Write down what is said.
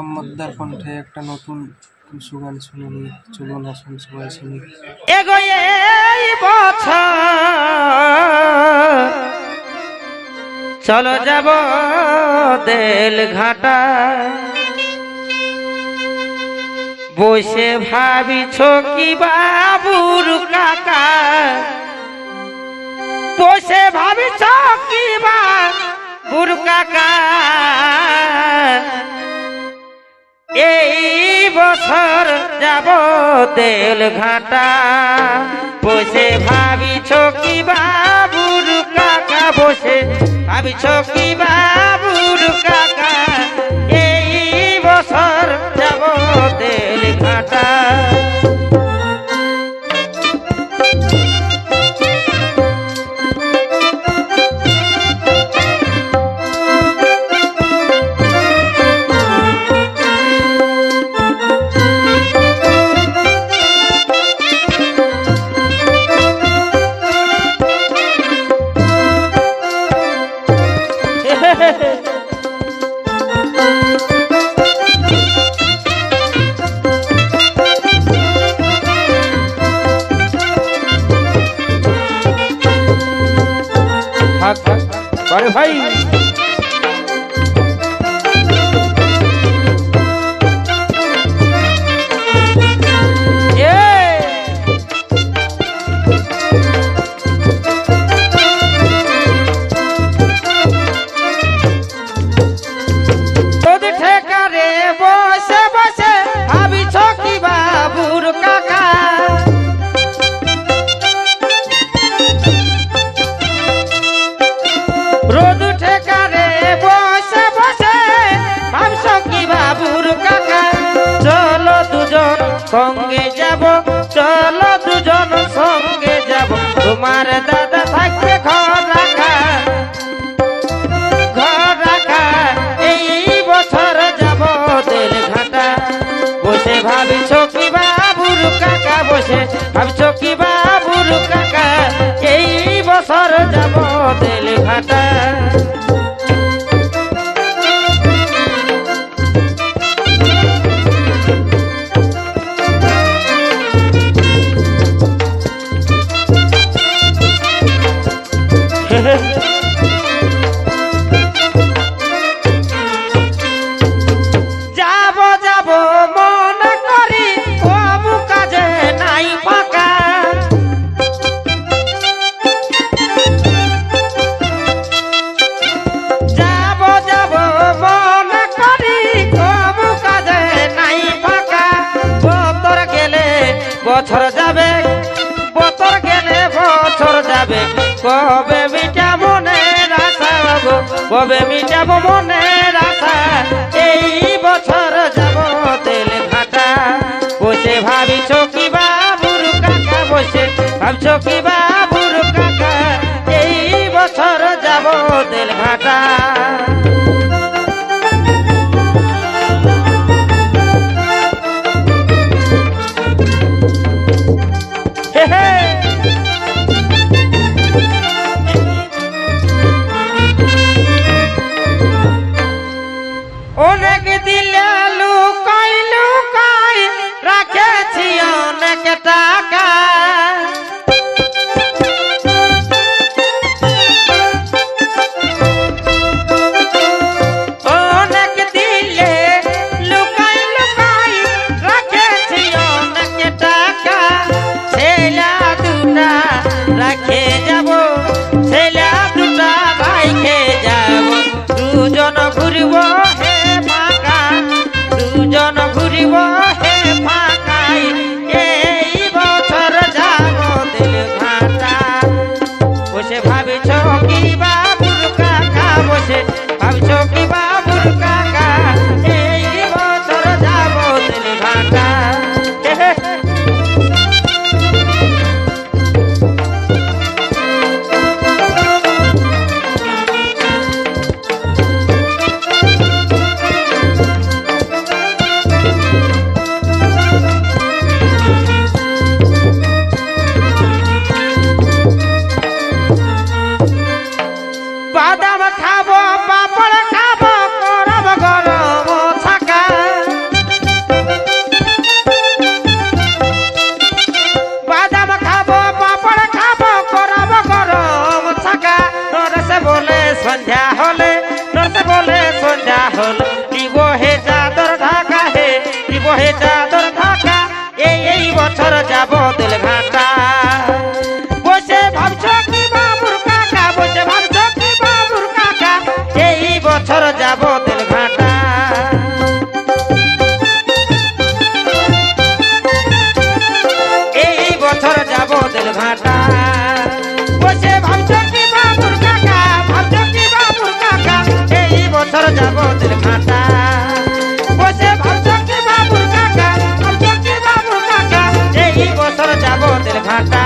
মোহাম্মদার কণ্ঠে একটা নতুন কিছু গান শুনে নি। চলুন আসুন সবাই শুনি। এগোয়ে এই বছর চলো যাব দেল ঘাটা, বসে ভাবিছ কি বাবুর কাকা, বসে ভাবিছ কি বাবুর কাকা, এই বছর যাব দেল ঘাটা, বসে ভাবিছ কি বাবুর কাকা, বসে ভাবিছ কি বাবুর কাকা, এই বছর যাব দেল ঘাটা। अरे भाई সঙ্গে যাব, চলো দুজন সঙ্গে যাব, তোমার দাদা থাকবে ঘর রাখা, ঘর রাখা, এই বছর যাব দেল ঘাটা, বসে ভাবিছ কি বাবুর কাকা, বসে ভাবিছ কি বাবুর কাকা, এই বছর যাব দেল ঘাটা। যাব যাব মনে করি কবু কাজে নাই ফাঁকা, যাব যাব মনে করি কবু কাজে নাই ফাঁকা, বছর গেলে বছর যাবে, বছর গেলে বছর যাবে, কবে মিটাবো মনের আশা গো, কবে মিটাবো মনের আশা, এই বছর যাব দেল ঘাটা, বসে ভাবিছ কি বাবুর কাকা, বসে ভাবছ কি বাবুর কাকা, এই বছর যাব দেল ঘাটা। অনেক দিলে লুকাই লুকাই রাখেছি অনেক টাকা, অনেক দিলে লুকাই লুকাই রাখেছি অনেক টাকা, ছেলা দুটা রাখে যাব, ছেলা দুটা ভাইকে যাব, দুজন ঘুরব হে ফাঁকা, দুজন ঘুরিব হে ফাঁকাই, এই বহে চাদর ঢাকা হে বহে চাদর ঢাকা এই বছর যাব দিল ঘাটা বসে ভাবছো কি বাবুর কাকা বসে ভাবছো কি বাবুর কাকা এই বছর যাব দিল ঘাটা এই বছর যাব দিল ঘাটা বসে ভাবছো কি বাবুর কাকা ভাবছো কি বাবুর কাকা এই বছর যাব দিল ঘাটা বসে ভাবছো কি বাবুর কাকা ভাবছো কি বাবুর কাকা এই বছর যাব দিল ঘাটা